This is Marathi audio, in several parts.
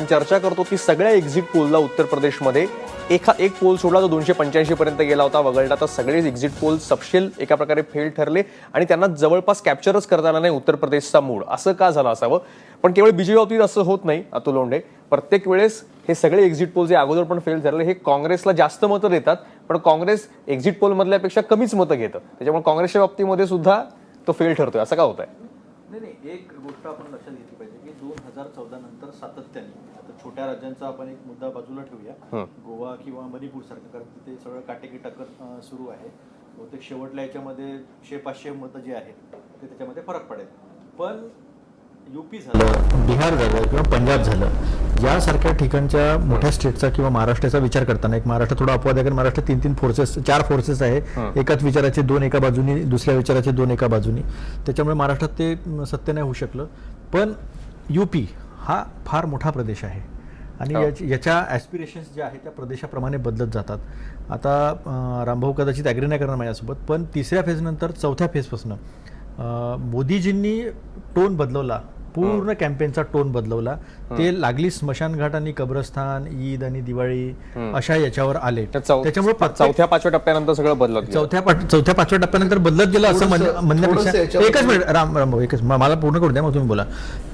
चर्चा करतो की सगळ्या एक्झिट पोलला उत्तर प्रदेशमध्ये एक पोल सोडला जो 285 पर्यंत गेला होता वगळला, तर सगळे एक्झिट पोल सपशेल एका प्रकारे फेल ठरले आणि त्यांना जवळपास कॅप्चरच करता आला नाही उत्तर प्रदेशचा मूड. असं का झालं असावं? पण केवळ बीजेपी बाबतीत असं होत नाही अतुल लोंढे. प्रत्येक वेळेस हे सगळे एक्झिट पोल जे अगोदर पण फेल ठरले हे काँग्रेसला जास्त मतं देतात, पण काँग्रेस एक्झिट पोल मधल्यापेक्षा कमीच मतं घेतं. त्याच्यामुळे काँग्रेसच्या बाबतीमध्ये सुद्धा तो फेल ठरतोय. असं का होत आहे? नाही, एक गोष्ट आपण लक्षात घेतली पाहिजे की 2014 नंतर सातत्याने, आता छोट्या राज्यांचा आपण एक मुद्दा बाजूला ठेवूया, गोवा किंवा मणिपूर सारखं, कारण तिथे सगळं काटेकी टक्कर सुरू आहे. बहुतेक शेवटल्या याच्यामध्ये 100-500 मतं जी आहेत ते त्याच्यामध्ये फरक पडेल. पण यूपी झालं, बिहार झालं किंवा पंजाब झालं, यासारख्या ठिकाणच्या मोठ्या स्टेटचा किंवा महाराष्ट्राचा विचार करताना, एक महाराष्ट्र थोडा अपवाद आहे कारण महाराष्ट्रात 4 फोर्सेस आहे, एकाच विचाराचे 2 एका बाजूनी, दुसऱ्या विचाराचे 2 एका बाजूनी, त्याच्यामुळे महाराष्ट्रात ते सत्य नाही होऊ शकलं. पण यूपी हा फार मोठा प्रदेश आहे आणि याच्या ॲस्पिरेशन्स ज्या आहेत त्या प्रदेशाप्रमाणे बदलत जातात. आता रामभाऊ कदाचित ॲग्री नाही करणार माझ्यासोबत, पण 3ऱ्या फेजनंतर 4थ्या फेजपासून मोदीजींनी टोन बदलवला, पूर्ण कॅम्पेनचा टोन बदलवला. ते लागली स्मशानघाट आणि कब्रस्थान, ईद आणि दिवाळी अशा याच्यावर आले. त्याच्यामुळे 4थ्या-5व्या टप्प्यानंतर सगळं बदलत, 4थ्या-5व्या टप्प्यानंतर बदलत गेलं असं म्हणण्यापेक्षा, एकच मिनिट रामभाऊ, एकच मला पूर्ण करू द्या मग तुम्ही बोला.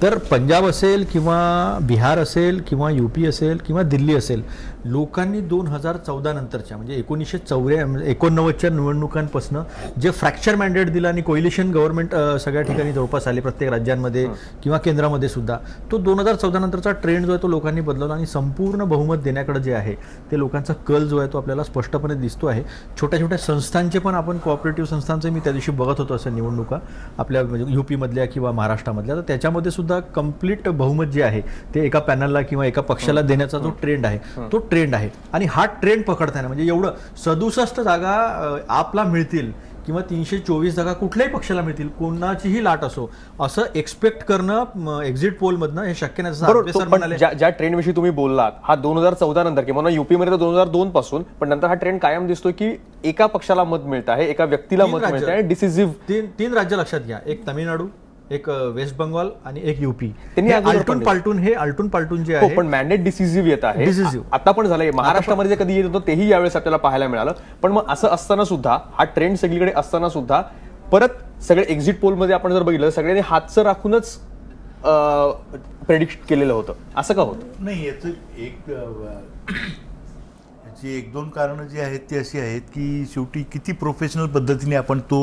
तर पंजाब असेल किंवा बिहार असेल किंवा यूपी असेल किंवा दिल्ली असेल, लोकांनी 2014 नंतरच्या म्हणजे 1989च्या निवडणुकांपासून जे फ्रॅक्चर मॅन्डेट दिलं आणि कोइलिशन गव्हर्नमेंट सगळ्या ठिकाणी जवळपास आले, प्रत्येक राज्यांमध्ये किंवा केंद्रामध्ये सुद्धा, तो 2014 नंतरचा ट्रेंड जो आहे तो लोकांनी बदलवला आणि संपूर्ण बहुमत देण्याकडे जे आहे ते लोकांचा कल जो आहे तो आपल्याला स्पष्टपणे दिसतो आहे. छोट्या छोट्या संस्थांचे पण, आपण कोऑपरेटिव्ह संस्थांचे मी त्या दिवशी बघत होतो असं निवडणुका आपल्या म्हणजे यूपीमधल्या किंवा महाराष्ट्रामधल्या, तर त्याच्यामध्ये सुद्धा कंप्लीट बहुमत जे आहे ते एका पॅनलला किंवा एका पक्षाला देण्याचा जो ट्रेंड आहे तो ट्रेंड आहे. आणि हा ट्रेंड पकडताना म्हणजे एवढं 67 जागा आपला मिळतील किंवा 324 जागा कुठल्याही पक्षाला मिळतील, कोणाचीही लाट असो, असं एक्सपेक्ट करणं एक्झिट पोलमधनं हे शक्य नाही. ज्या ट्रेंड विषयी तुम्ही बोललात हा 2014 नंतर किंवा युपीमध्ये 2002 पासून, पण नंतर हा ट्रेंड कायम दिसतोय की एका पक्षाला मत मिळत आहे, एका व्यक्तीला मत मिळत आहे. डिसिसिव्ह 3 राज्य लक्षात घ्या, एक तामिळनाडू, एक वेस्ट बंगाल आणि एक यूपी. त्यांनी आलटून पालटून जे आहे पण मॅन्डेट डिसिसिव्ह येत आहे. आता पण झालंय महाराष्ट्रामध्ये कधी येत होतं तेही यावेळेस आपल्याला पाहायला मिळालं. पण मग असं असताना सुद्धा, हा ट्रेंड सगळीकडे असताना सुद्धा, परत सगळे एक्झिट पोलमध्ये आपण जर बघितलं सगळ्यांनी हातचं राखूनच प्रेडिक्ट केलेलं होतं. असं का होतं? नाही, याचं एक दोन कारणं जी आहेत ती अशी आहेत की शेवटी किती प्रोफेशनल पद्धतीने आपण तो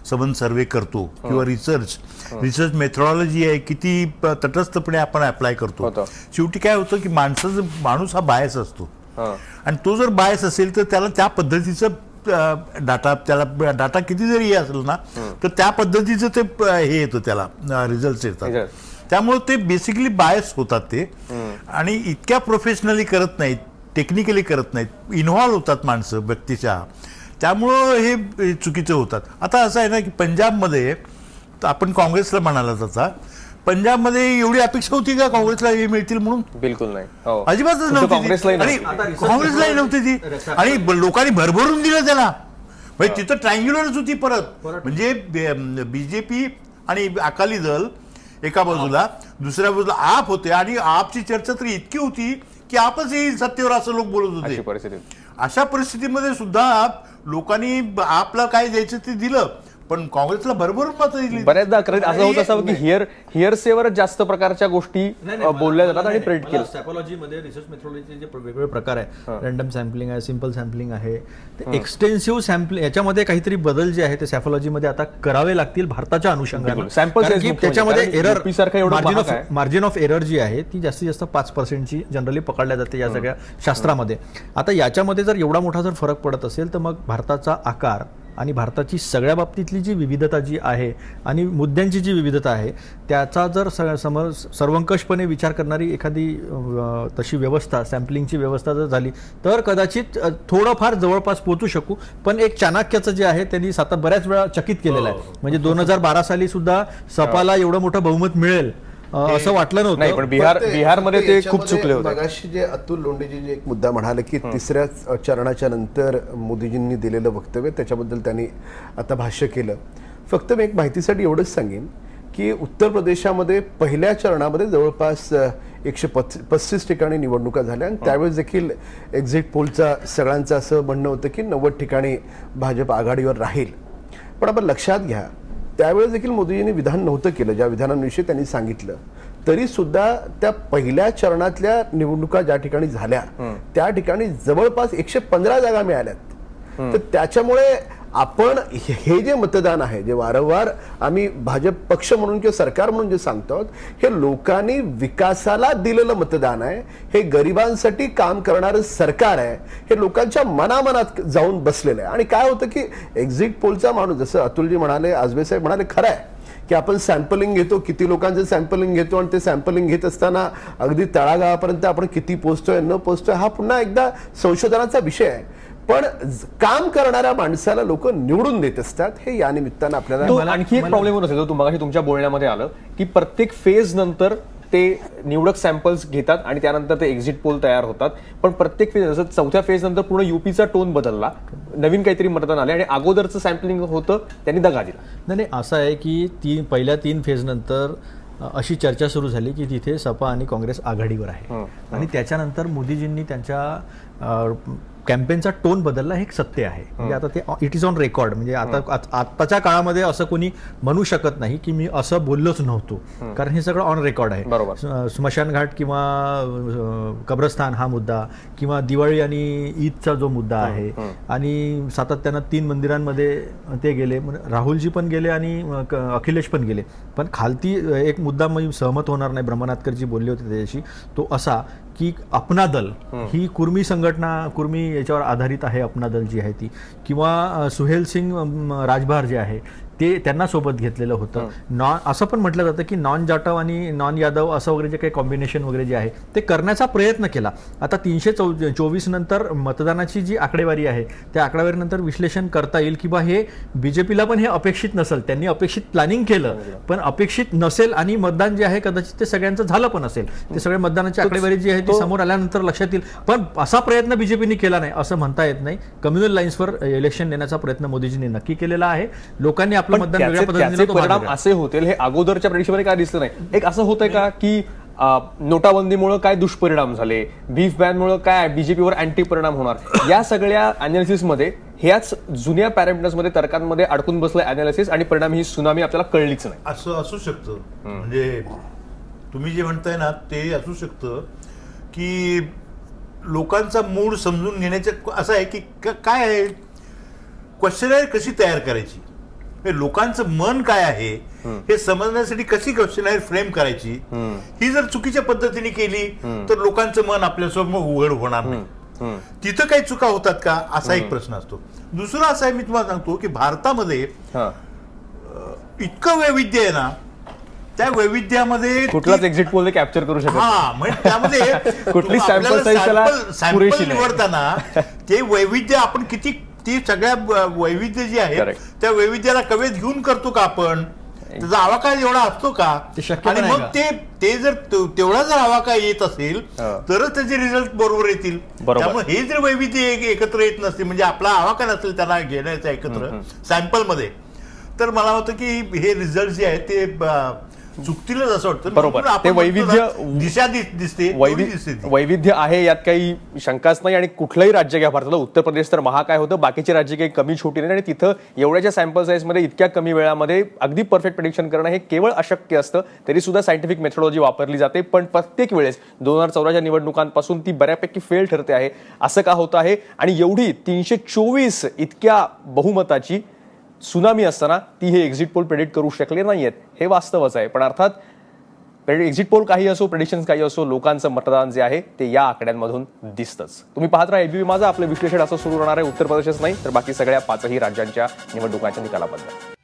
संबंध सर्वे करतो किंवा रिसर्च मेथडॉलॉजी आहे किती तटस्थपणे आपण अप्लाय करतो. शेवटी काय होतं की माणूस हा बायस असतो आणि तो जर बायस असेल तर त्याला त्या पद्धतीचं डाटा किती जरी असेल ना तर त्या पद्धतीचं ते हे येतं, त्याला रिझल्ट येतात. त्यामुळे ते बेसिकली बायस होतात ते, आणि इतक्या प्रोफेशनली करत नाहीत, टेक्निकली करत नाहीत, इन्व्हॉल्व होतात माणसं व्यक्तीच्या, त्यामुळं हे चुकीचं होतात. आता असं आहे ना की पंजाबमध्ये आपण काँग्रेसला म्हणाला जाता, पंजाबमध्ये एवढी अपेक्षा होती का काँग्रेसला हे मिळतील म्हणून? बिलकुल नाही, अजिबातच नव्हती, काँग्रेसलाही नव्हती ती, आणि लोकांनी भरभरून दिलं त्याला. म्हणजे तिथं ट्रायंग्युलरच होती परत, म्हणजे बीजेपी आणि अकाली दल एका बाजूला, दुसऱ्या बाजूला आप होते, आणि आपची चर्चा तर इतकी होती की आपच येईल सत्तेवर असं लोक बोलत होते. अशा परिस्थितीमध्ये सुद्धा लोकांनी आपला काय द्यायचं ते दिलं, पण काँग्रेसला भरभरून मतं दिली. बऱ्याचदा असं होत असावं की हिअरसेवरच जास्त प्रकारच्या गोष्टी बोलल्या जातात आणि प्रेडिक्ट केलं. सॅफॉलॉजीमध्ये रिसर्च मेथडॉलॉजीचे जे वेगवेगळे प्रकार आहे, रँडम सॅम्पलिंग आहे, सिम्पल सॅम्पलिंग आहे, एक्सटेन्सिव्ह सॅम्पलिंग, याच्यामध्ये काहीतरी बदल जे आहे ते सॅफॉलॉजीमध्ये आता करावे लागतील भारताच्या अनुषंगाने. त्याच्यामध्ये मार्जिन ऑफ एरर जी आहे ती जास्तीत जास्त 5% जनरली पकडल्या जाते या सगळ्या शास्त्रामध्ये. आता याच्यामध्ये जर एवढा मोठा जर फरक पडत असेल तर मग भारताचा आकार आणि भारताची सगळ्या बाबतीतली जी विविधता जी आहे आणि मुद्द्यांची जी विविधता आहे त्याचा जर सर्वंकषपणे विचार करणारी एखादी तशी व्यवस्था, सॅम्पलिंगची व्यवस्था जर झाली तर कदाचित थोडंफार जवळपास पोहोचू शकू. पण एक चाणक्याचं जे आहे त्यांनी बऱ्याच वेळा चकित केलेलं आहे. म्हणजे 2012 साली सुद्धा सपाला एवढं मोठं बहुमत मिळेल असं वाटलं नव्हतं. पण बिहारमध्ये ते खूप चुकले होते. मगाशी जे अतुल लोंढेजी जे एक मुद्दा म्हणाले की 3ऱ्या चरणाच्या नंतर मोदीजींनी दिलेलं वक्तव्य त्याच्याबद्दल त्यांनी आता भाष्य केलं. फक्त मी एक माहितीसाठी एवढंच सांगेन की उत्तर प्रदेशामध्ये पहिल्या चरणामध्ये जवळपास 135 ठिकाणी निवडणुका झाल्या आणि त्यावेळेस देखील एक्झिट पोलचा सगळ्यांचं असं म्हणणं होतं की 90 ठिकाणी भाजप आघाडीवर राहील. पण आपण लक्षात घ्या, त्यावेळेस देखील मोदीजींनी विधान नव्हतं केलं. ज्या विधानांविषयी त्यांनी सांगितलं तरी सुद्धा त्या पहिल्या चरणातल्या निवडणुका ज्या ठिकाणी झाल्या त्या ठिकाणी जवळपास 115 जागा मिळाल्यात. तर त्याच्यामुळे आपण हे जे मतदान आहे, जे वारंवार आम्ही भाजप पक्ष म्हणून किंवा सरकार म्हणून जे सांगतो, हे लोकांनी विकासाला दिलेलं मतदान आहे. हे गरिबांसाठी काम करणारं सरकार आहे. हे लोकांच्या मनामनात जाऊन बसलेलं आहे. आणि काय होतं की एक्झिट पोलचा माणूस, जसं अतुलजी म्हणाले, आजबे साहेब म्हणाले, खरं आहे की आपण सॅम्पलिंग घेतो, किती लोकांचं सॅम्पलिंग घेतो आणि ते सॅम्पलिंग घेत असताना अगदी तळागाळापर्यंत आपण किती पोहोचतोय न पोहोचतोय हा पुन्हा एकदा संशोधनाचा विषय आहे. पण काम करणाऱ्या माणसाला लोक निवडून देत असतात, हे या निमित्तानं आपल्याला. आणखी एक प्रॉब्लेम असेल जो तुम्हाला तुमच्या बोलण्यामध्ये आलं की प्रत्येक फेज नंतर ते निवडक सॅम्पल्स घेतात आणि त्यानंतर ते एक्झिट पोल तयार होतात. पण प्रत्येक फेज, जसं चौथ्या फेज नंतर पूर्ण युपीचा टोन बदलला, नवीन काहीतरी मतदान आले आणि अगोदरचं सॅम्पलिंग होतं त्यांनी दगा दिला. नाही, असं आहे की पहिल्या 3 फेज नंतर अशी चर्चा सुरू झाली की तिथे सपा आणि काँग्रेस आघाडीवर आहे आणि त्याच्यानंतर मोदीजींनी त्यांच्या कॅम्पेनचा टोन बदलला, हे एक सत्य आहे. म्हणजे आता ते इट इज ऑन रेकॉर्ड. म्हणजे आताच्या काळामध्ये असं कोणी म्हणू शकत नाही की मी असं बोललोच नव्हतो, कारण हे सगळं ऑन रेकॉर्ड आहे. स्मशानघाट किंवा कब्रस्थान हा मुद्दा, किंवा दिवाळी आणि ईदचा जो मुद्दा आहे, आणि सातत्यानं 3 मंदिरांमध्ये ते गेले, राहुलजी पण गेले आणि अखिलेश पण गेले. पण खालती एक मुद्दा मी सहमत होणार नाही, ब्रह्मनाथकरजी बोलले होते त्याच्याशी, तो असा की अपना दल ही कुर्मी संघटना, कुर्मी याच्यावर आधारित आहे अपना दल जी आहे ती, किंवा सुहेल सिंग राजभार जे आहे ते त्यांना सोबत घेतलेलं होतं. असं पण म्हटलं जातं की नॉन जाटव आणि नॉन यादव असं वगैरे जे काही कॉम्बिनेशन वगैरे जे आहे ते करण्याचा प्रयत्न केला. आता 324 नंतर मतदानाची जी आकडेवारी आहे त्या आकडेवारीनंतर विश्लेषण करता येईल की बा हे बीजेपीला पण हे अपेक्षित नसेल, त्यांनी अपेक्षित प्लॅनिंग केलं पण अपेक्षित नसेल, आणि मतदान जे आहे कदाचित ते सगळ्यांचं झालं पण असेल. ते सगळे मतदानाची आकडेवारी जी आहे ती समोर आल्यानंतर लक्षात येईल. पण असा प्रयत्न बीजेपीने केला नाही असं म्हणता येत नाही. कम्युनल लाईन्सवर इलेक्शन देण्याचा प्रयत्न मोदीजींनी नक्की केलेला आहे. लोकांनी त्याचे परिणाम असे होतील हे अगोदरच्या प्रेडिक्शनमध्ये काय दिसलं नाही. एक असं होतंय का की नोटाबंदीमुळे काय दुष्परिणाम झाले, बीफ बॅनमुळे काय बीजेपीवर अँटी परिणाम होणार, या सगळ्या अनालिसिसमध्ये ह्याच जुन्या पॅरामीटर्समध्ये तर्कांमध्ये अडकून बसलं अनालिसिस आणि परिणाम ही सुनामी आपल्याला कळलीच नाही. असं असू शकतं. म्हणजे तुम्ही जे म्हणताय ना ते असू शकतं की लोकांचा मूड समजून घेण्याचं असं आहे की काय आहे, क्वेश्चनर कशी तयार करायची, लोकांचं मन काय आहे हे समजण्यासाठी कशी क्वेश्चनर फ्रेम करायची, ही जर चुकीच्या पद्धतीने केली तर लोकांचं मन आपल्यासमोर उघड होणार नाही. तिथं काही चुका होतात का असा एक प्रश्न असतो. दुसरा असा आहे, मी तुम्हाला सांगतो की भारतामध्ये इतकं वैविध्य आहे ना, त्या वैविध्यामध्ये कुठलाच एक्झिट पोल कॅप्चर करू शकत. म्हणजे त्यामध्ये कुठली सॅम्पल निवडताना ते वैविध्य आपण किती, ती सगळ्या वैविध्य जे आहे त्या वैविध्याला कवेत घेऊन करतो का आपण, त्याचा आवाका एवढा असतो का, आणि मग ते जर तेवढा जर आवाका येत असेल तरच त्याचे रिझल्ट बरोबर येतील. त्यामुळे हे जर वैविध्य एकत्र येत नसते, म्हणजे आपला आवाका नसेल त्यांना घेण्याचा एकत्र सॅम्पलमध्ये, तर मला वाटतं की हे रिझल्ट जे आहेत ते चुकतीलच असं वाटतं. बरोबर, ते वैविध्य दिशा दिसते, वैविध्य आहे यात काही शंकाच नाही. आणि कुठलंही राज्य घ्या भारताला, उत्तर प्रदेश तर महाकाय होतं, बाकीचे राज्य काही कमी छोटी नाही, आणि तिथं एवढ्याच्या सॅम्पल साईजमध्ये इतक्या कमी वेळामध्ये अगदी परफेक्ट प्रेडिक्शन करणं हे केवळ अशक्य असतं. तरी सुद्धा सायंटिफिक मेथोडॉलॉजी वापरली जाते, पण प्रत्येक वेळेस 2014च्या निवडणुकांपासून ती बऱ्यापैकी फेल ठरते आहे. असं का होतं आहे, आणि एवढी 324 इतक्या बहुमताची सुनामी असताना ती हे एक्झिट पोल प्रेडिक्ट करू शकले नाहीयेत, हे वास्तवच आहे. पण अर्थात एक्झिट पोल काही असो, प्रेडिक्शन काही असो, लोकांचं मतदान जे आहे ते या आकड्यांमधून दिसतंच. तुम्ही पाहत राहा एबीपी माझा. आपलं विश्लेषण असं सुरू राहणार आहे उत्तर प्रदेशच नाही तर बाकी सगळ्या 5ही राज्यांच्या निवडणुकांच्या निकालाबद्दल.